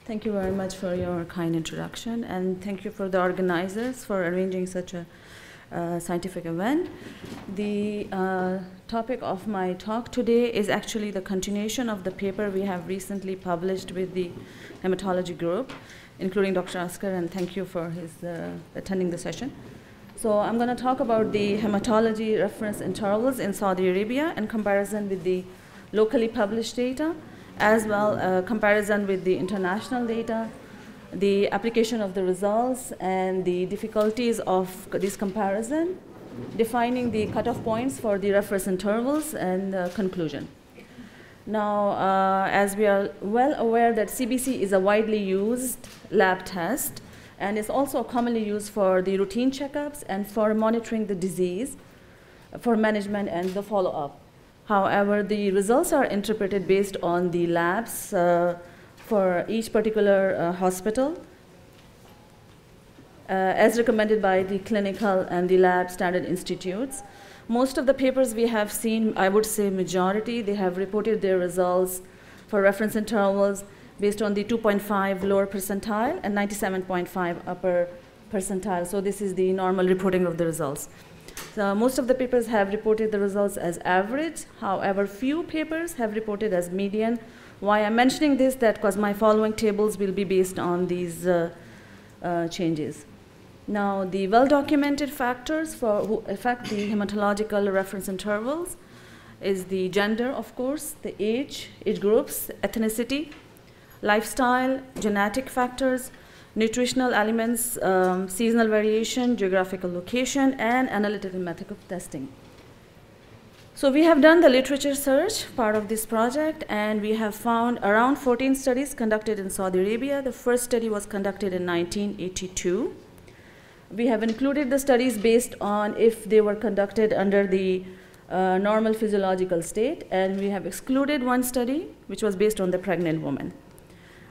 Thank you very much for your kind introduction, and thank you for the organizers for arranging such a scientific event. The topic of my talk today is actually the continuation of the paper we have recently published with the hematology group, including Dr. Askar, and thank you for his attending the session. So I'm going to talk about the hematology reference intervals in Saudi Arabia in comparison with the locally published data, as well comparison with the international data, the application of the results, and the difficulties of this comparison, defining the cutoff points for the reference intervals, and conclusion. Now, as we are well aware that CBC is a widely used lab test, and is also commonly used for the routine checkups and for monitoring the disease, for management and the follow-up. However, the results are interpreted based on the labs for each particular hospital, as recommended by the clinical and the lab standard institutes. Most of the papers we have seen, I would say majority, they have reported their results for reference intervals based on the 2.5 lower percentile and 97.5 upper percentile. So this is the normal reporting of the results. So most of the papers have reported the results as average. However, few papers have reported as median. Why I'm mentioning this, that because my following tables will be based on these changes. Now, the well-documented factors who affect the hematological reference intervals is the gender, of course, the age groups, ethnicity, lifestyle, genetic factors, nutritional elements, seasonal variation, geographical location, and analytical method of testing. So we have done the literature search, part of this project, and we have found around 14 studies conducted in Saudi Arabia. The first study was conducted in 1982. We have included the studies based on if they were conducted under the normal physiological state, and we have excluded one study, which was based on the pregnant woman.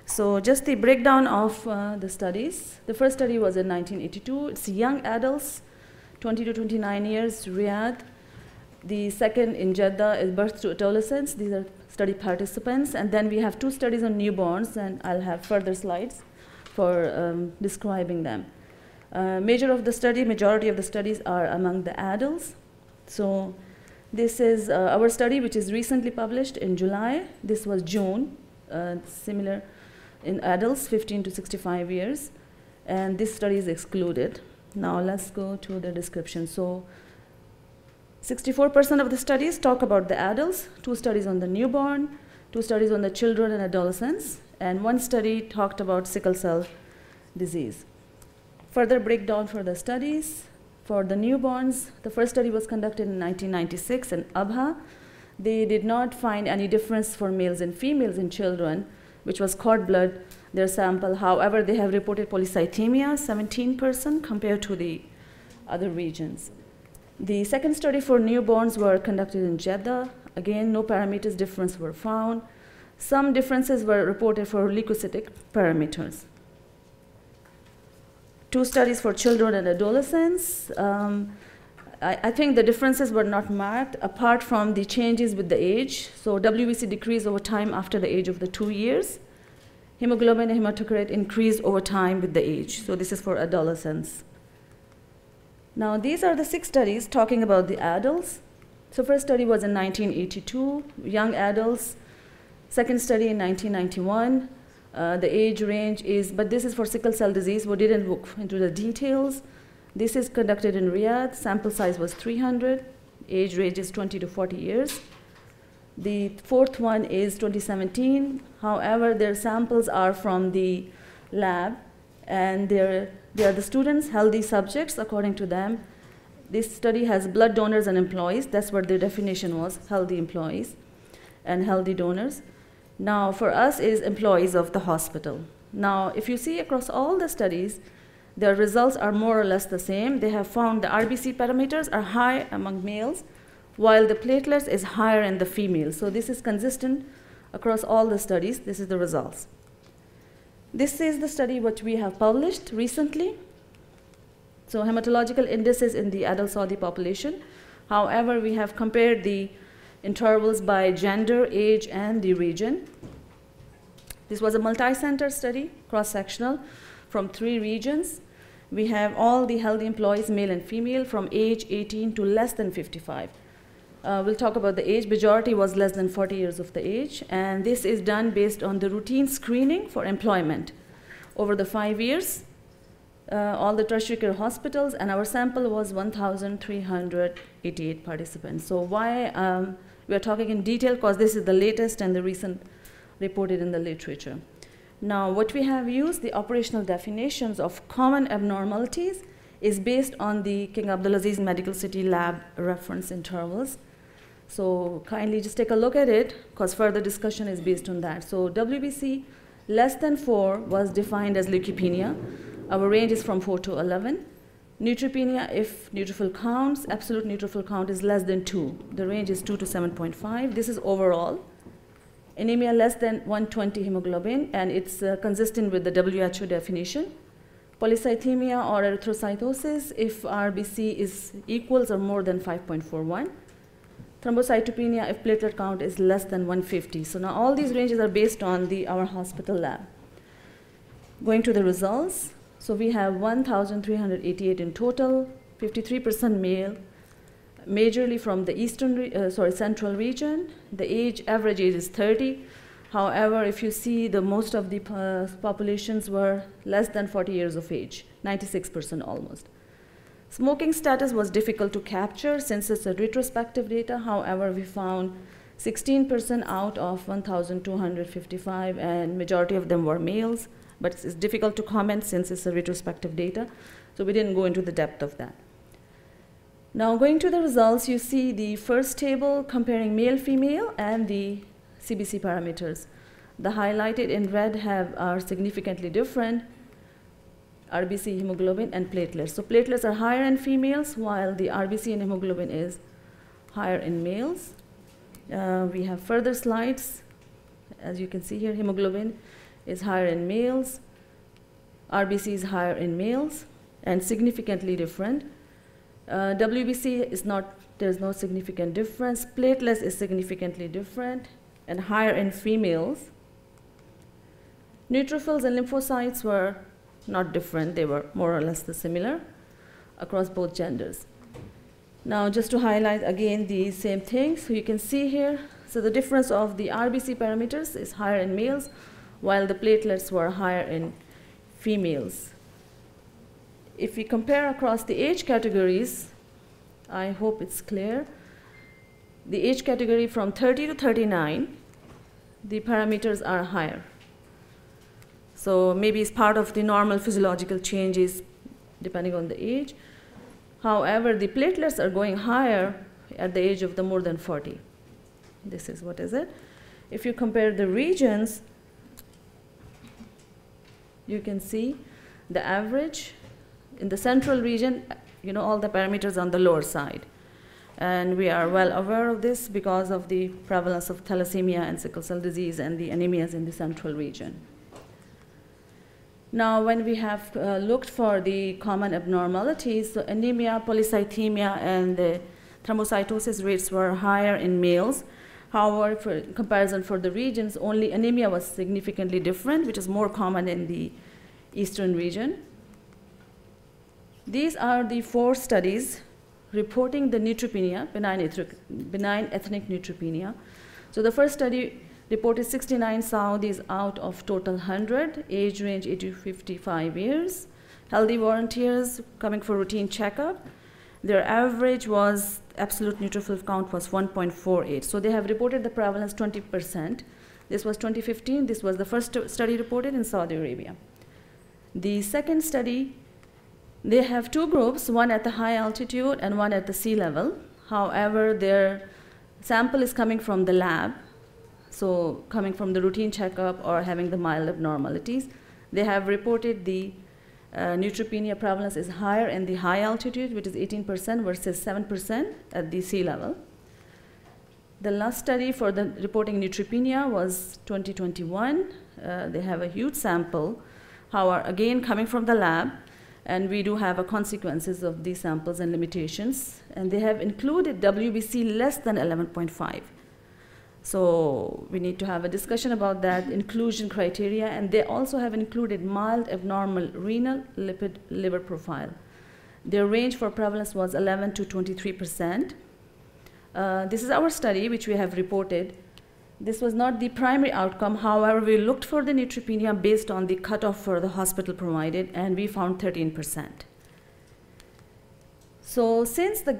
So just the breakdown of the studies. The first study was in 1982. It's young adults, 20 to 29 years, Riyadh. The second in Jeddah is birth to adolescents. These are study participants. And then we have two studies on newborns, and I'll have further slides for describing them. Majority of the studies are among the adults. So this is our study, which is recently published in July. This was June, similar in adults 15 to 65 years, and this study is excluded. Now let's go to the description. So 64% of the studies talk about the adults, 2 studies on the newborn, 2 studies on the children and adolescents, and 1 study talked about sickle cell disease. Further breakdown for the studies. For the newborns, the first study was conducted in 1996 in Abha. They did not find any difference for males and females in children, which was cord blood, their sample. However, they have reported polycythemia, 17% compared to the other regions. The second study for newborns were conducted in Jeddah. Again, no parameters difference were found. Some differences were reported for leukocytic parameters. 2 studies for children and adolescents. I think the differences were not marked apart from the changes with the age. So WBC decreased over time after the age of the 2 years. Hemoglobin and hematocrit increased over time with the age. So this is for adolescents. Now these are the 6 studies talking about the adults. So first study was in 1982, young adults. Second study in 1991. The age range is, but this is for sickle cell disease. We didn't look into the details. This is conducted in Riyadh. Sample size was 300. Age range is 20 to 40 years. The fourth one is 2017. However, their samples are from the lab, and they are the students, healthy subjects, according to them. This study has blood donors and employees. That's what their definition was, healthy employees and healthy donors. Now, for us, it is employees of the hospital. Now, if you see across all the studies, their results are more or less the same. They have found the RBC parameters are high among males, while the platelets is higher in the females. So this is consistent across all the studies. This is the results. This is the study which we have published recently. So hematological indices in the adult Saudi population. However, we have compared the intervals by gender, age, and the region. This was a multi-center study, cross-sectional, from 3 regions. We have all the healthy employees, male and female, from age 18 to less than 55. We'll talk about the age. Majority was less than 40 years of the age, and this is done based on the routine screening for employment. Over the 5 years, all the tertiary care hospitals, and our sample was 1,388 participants. So why we are talking in detail? Because this is the latest and the recent reported in the literature. Now, what we have used, the operational definitions of common abnormalities, is based on the King Abdulaziz Medical City Lab reference intervals. So kindly just take a look at it, because further discussion is based on that. So WBC less than 4 was defined as leukopenia. Our range is from 4 to 11. Neutropenia, if neutrophil counts, absolute neutrophil count is less than 2. The range is 2 to 7.5. This is overall. Anemia less than 120 hemoglobin, and it's consistent with the WHO definition. Polycythemia or erythrocytosis, if RBC is equals or more than 5.41. Thrombocytopenia, if platelet count is less than 150. So now all these ranges are based on our hospital lab. Going to the results, so we have 1,388 in total, 53% male, majorly from the central region. The average age is 30. However, if you see, most of the populations were less than 40 years of age, 96% almost. Smoking status was difficult to capture since it's a retrospective data. However, we found 16% out of 1,255, and majority of them were males. But it's difficult to comment since it's a retrospective data, so we didn't go into the depth of that. Now, going to the results, you see the first table comparing male, female, and the CBC parameters. The highlighted in red are significantly different, RBC, hemoglobin, and platelets. So platelets are higher in females, while the RBC and hemoglobin is higher in males. We have further slides. As you can see here, hemoglobin is higher in males, RBC is higher in males, and significantly different. WBC is not, there's no significant difference. Platelets is significantly different and higher in females. Neutrophils and lymphocytes were not different. They were more or less similar across both genders. Now, just to highlight again the same thing, so you can see here, so the difference of the RBC parameters is higher in males, while the platelets were higher in females. If we compare across the age categories, I hope it's clear. The age category from 30 to 39, the parameters are higher. So maybe it's part of the normal physiological changes depending on the age. However, the platelets are going higher at the age of the more than 40. This is what is it. If you compare the regions, you can see the average in the central region, all the parameters on the lower side. And we are well aware of this because of the prevalence of thalassemia and sickle cell disease and the anemias in the central region. Now, when we have looked for the common abnormalities, so anemia, polycythemia, and the thrombocytosis rates were higher in males. However, for comparison for the regions, only anemia was significantly different, which is more common in the eastern region. These are the 4 studies reporting the neutropenia, benign ethnic neutropenia. So the first study reported 69 Saudis out of total 100, age range 80 to 55 years, healthy volunteers coming for routine checkup. Their average was, absolute neutrophil count was 1.48. So they have reported the prevalence 20%. This was 2015. This was the first study reported in Saudi Arabia. The second study, they have 2 groups, one at the high altitude and one at the sea level. However, their sample is coming from the lab, so coming from the routine checkup or having the mild abnormalities. They have reported the neutropenia prevalence is higher in the high altitude, which is 18% versus 7% at the sea level. The last study for the reporting neutropenia was 2021. They have a huge sample, however, again coming from the lab, and we do have consequences of these samples and limitations. And they have included WBC less than 11.5. So we need to have a discussion about that inclusion criteria, and they also have included mild abnormal renal lipid liver profile. Their range for prevalence was 11 to 23%. This is our study, which we have reported. This was not the primary outcome. However, we looked for the neutropenia based on the cutoff for the hospital provided, and we found 13%. So since the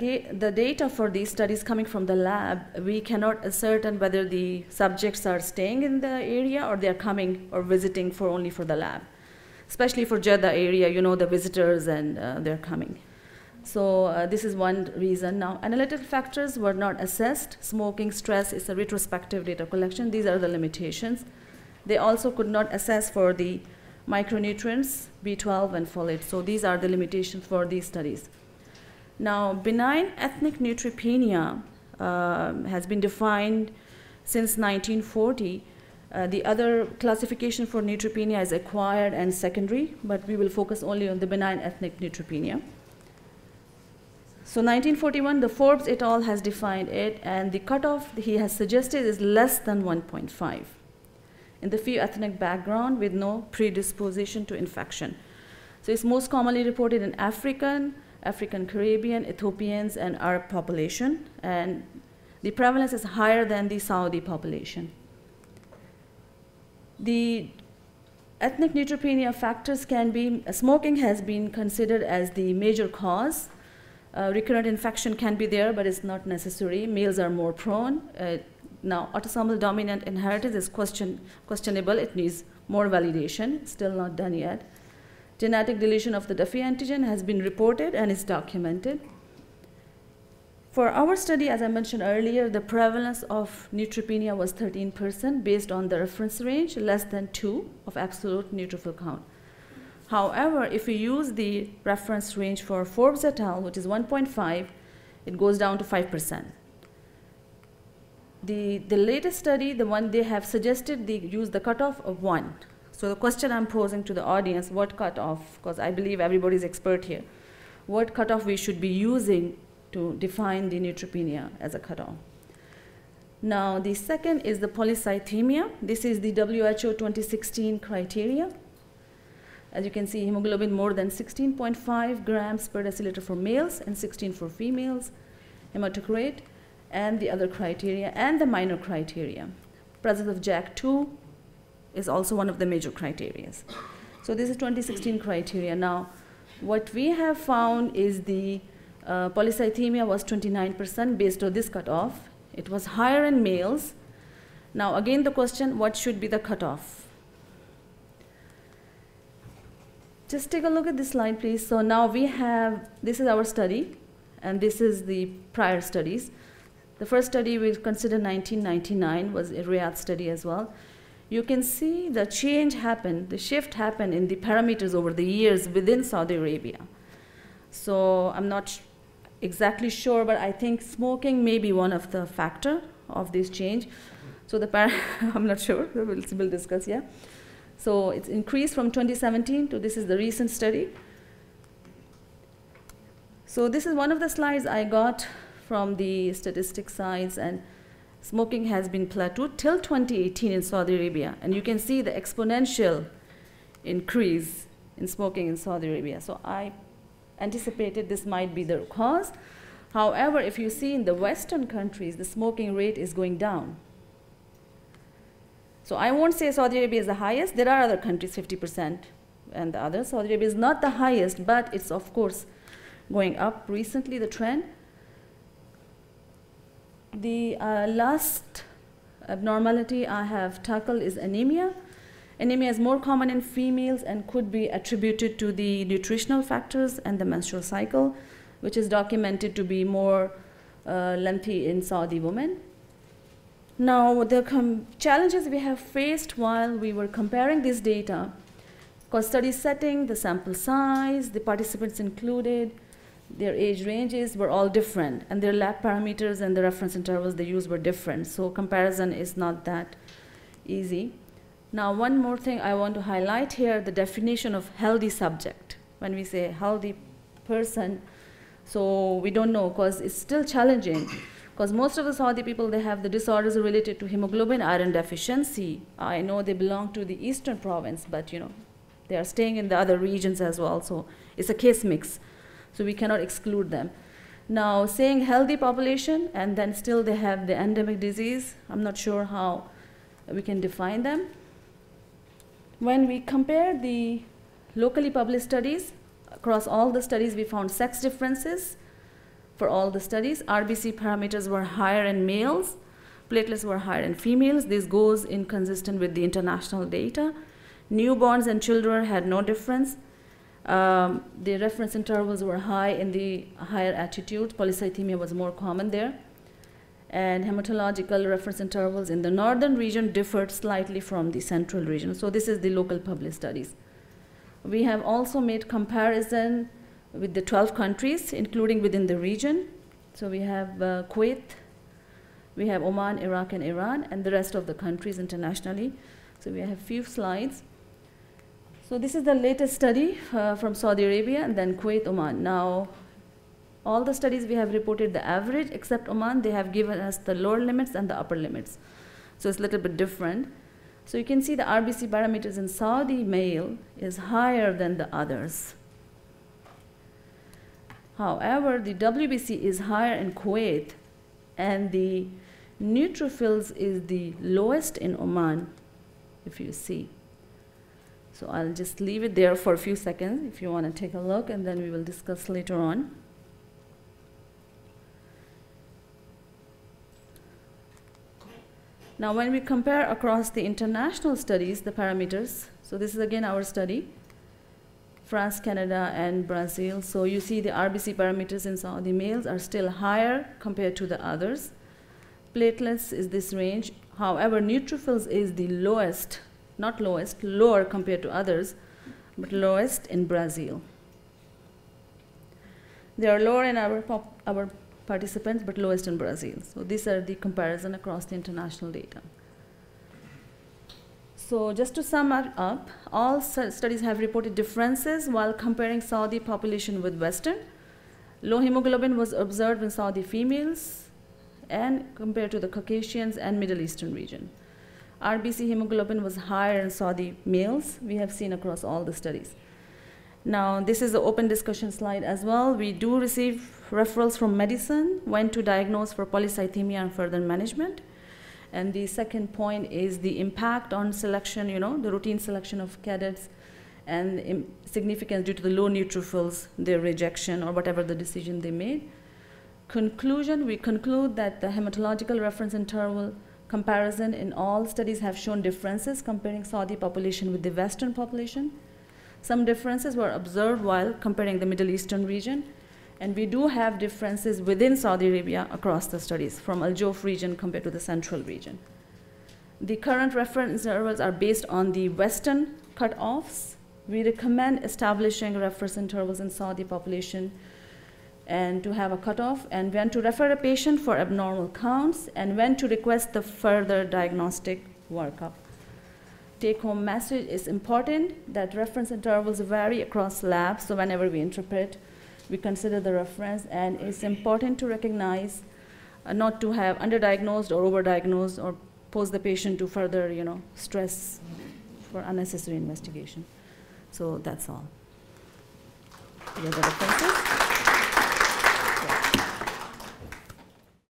data for these studies coming from the lab, we cannot ascertain whether the subjects are staying in the area or they're coming or visiting only for the lab. Especially for Jeddah area, you know, the visitors and they're coming. So this is one reason. Now, analytical factors were not assessed. Smoking, stress is a retrospective data collection. These are the limitations. They also could not assess for the micronutrients, B12 and folate. So these are the limitations for these studies. Now, benign ethnic neutropenia has been defined since 1940. The other classification for neutropenia is acquired and secondary, but we will focus only on the benign ethnic neutropenia. So 1941, the Forbes et al. Has defined it, and the cutoff he has suggested is less than 1.5 in the few ethnic background with no predisposition to infection. So it's most commonly reported in African Caribbean, Ethiopians, and Arab population, and the prevalence is higher than the Saudi population. The ethnic neutropenia factors can be, smoking has been considered as the major cause. Recurrent infection can be there, but it's not necessary. Males are more prone. Now, autosomal dominant inheritance is questionable. It needs more validation, still not done yet. Genetic deletion of the Duffy antigen has been reported and is documented. For our study, as I mentioned earlier, the prevalence of neutropenia was 13% based on the reference range, less than 2 of absolute neutrophil count. However, if we use the reference range for Forbes et al., which is 1.5, it goes down to 5%. The latest study, the one they have suggested, they use the cutoff of 1. So the question I'm posing to the audience, what cutoff, because I believe everybody's expert here, what cutoff we should be using to define the neutropenia as a cutoff. Now, the second is the polycythemia. This is the WHO 2016 criteria. As you can see, hemoglobin more than 16.5 grams per deciliter for males and 16 for females, hematocrit, and the other criteria, and the minor criteria. Presence of JAK2 is also one of the major criteria. So this is 2016 criteria. Now, what we have found is the polycythemia was 29% based on this cutoff. It was higher in males. Now, again, the question, what should be the cutoff? Just take a look at this slide, please. So now we have, this is our study, and this is the prior studies. The first study we considered 1999 was a Riyadh study as well. You can see the change happened, the shift happened in the parameters over the years within Saudi Arabia. So I'm not exactly sure, but I think smoking may be one of the factor of this change. So I'm not sure, we'll discuss, yeah. So it's increased from 2017 to this is the recent study. So this is one of the slides I got from the statistics sites, and smoking has been plateaued till 2018 in Saudi Arabia. And you can see the exponential increase in smoking in Saudi Arabia. So I anticipated this might be the cause. However, if you see in the Western countries, the smoking rate is going down. So I won't say Saudi Arabia is the highest. There are other countries, 50%, and the others. Saudi Arabia is not the highest, but it's, of course, going up recently, the trend. The last abnormality I have tackled is anemia. Anemia is more common in females and could be attributed to the nutritional factors and the menstrual cycle, which is documented to be more lengthy in Saudi women. Now, the challenges we have faced while we were comparing this data, because study setting, the sample size, the participants included, their age ranges were all different, and their lab parameters and the reference intervals they used were different. So comparison is not that easy. Now, one more thing I want to highlight here, the definition of healthy subject. When we say healthy person, so we don't know, because it's still challenging. Because most of the Saudi people, they have the disorders related to hemoglobin iron deficiency. I know they belong to the eastern province, but they are staying in the other regions as well, so it's a case mix. So we cannot exclude them. Now, saying healthy population, and then still they have the endemic disease, I'm not sure how we can define them. When we compare the locally published studies, across all the studies, we found sex differences for all the studies. RBC parameters were higher in males, platelets were higher in females. This goes inconsistent with the international data. Newborns and children had no difference. The reference intervals were high in the higher attitudes. Polycythemia was more common there. And hematological reference intervals in the northern region differed slightly from the central region. So this is the local published studies. We have also made comparison with the 12 countries, including within the region. So we have Kuwait, we have Oman, Iraq, and Iran, and the rest of the countries internationally. So we have a few slides. So this is the latest study from Saudi Arabia, and then Kuwait, Oman. Now, all the studies we have reported the average, except Oman, they have given us the lower limits and the upper limits. So it's a little bit different. So you can see the RBC parameters in Saudi male is higher than the others. However, the WBC is higher in Kuwait, and the neutrophils is the lowest in Oman, if you see. So I'll just leave it there for a few seconds if you want to take a look, and then we will discuss later on. Now, when we compare across the international studies, the parameters, so this is again our study, France, Canada, and Brazil. So you see the RBC parameters in Saudi males are still higher compared to the others. Platelets is this range. However, neutrophils is the lowest, not lowest, lower compared to others, but lowest in Brazil. They are lower in our participants, but lowest in Brazil. So these are the comparison across the international data. So just to sum up, all studies have reported differences while comparing Saudi population with Western. Low hemoglobin was observed in Saudi females and compared to the Caucasians and Middle Eastern region. RBC hemoglobin was higher in Saudi males, we have seen across all the studies. Now, this is the open discussion slide as well. We do receive referrals from medicine when to diagnose for polycythemia and further management. And the second point is the impact on selection, the routine selection of cadets, and significance due to the low neutrophils, their rejection, or whatever the decision they made. Conclusion, we conclude that the hematological reference interval comparison in all studies have shown differences comparing Saudi population with the Western population. Some differences were observed while comparing the Middle Eastern region, and we do have differences within Saudi Arabia across the studies, from Al Jawf region compared to the central region. The current reference intervals are based on the Western cutoffs. We recommend establishing reference intervals in Saudi population and to have a cutoff, and when to refer a patient for abnormal counts, and when to request the further diagnostic workup. Take-home message is important that reference intervals vary across labs, so whenever we interpret, we consider the reference, and it's important to recognize not to have underdiagnosed or overdiagnosed or pose the patient to further, stress for unnecessary investigation. So that's all. Any other references?